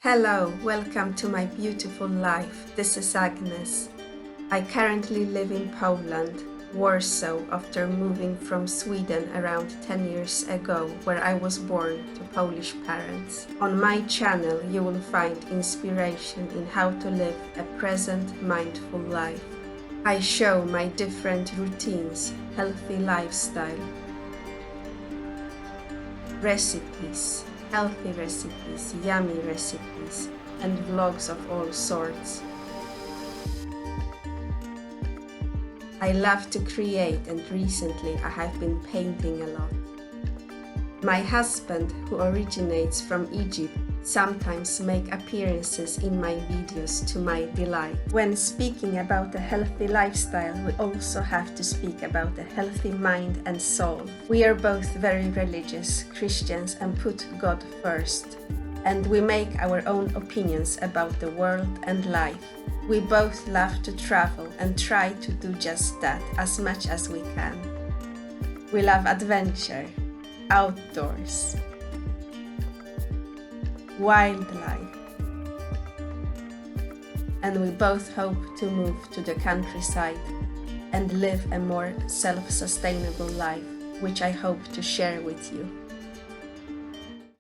Hello, welcome to my beautiful life. This is Agnes. I currently live in Poland, Warsaw, after moving from Sweden around 10 years ago, where I was born to Polish parents. On my channel, you will find inspiration in how to live a present, mindful life. I show my different routines, healthy lifestyle, recipes, healthy recipes, yummy recipes, and vlogs of all sorts. I love to create, and recently I have been painting a lot. My husband, who originates from Egypt, sometimes make appearances in my videos to my delight. When speaking about a healthy lifestyle, we also have to speak about a healthy mind and soul. We are both very religious Christians and put God first, and we make our own opinions about the world and life. We both love to travel and try to do just that as much as we can. We love adventure, outdoors, wildlife, and we both hope to move to the countryside and live a more self-sustainable life, which I hope to share with you.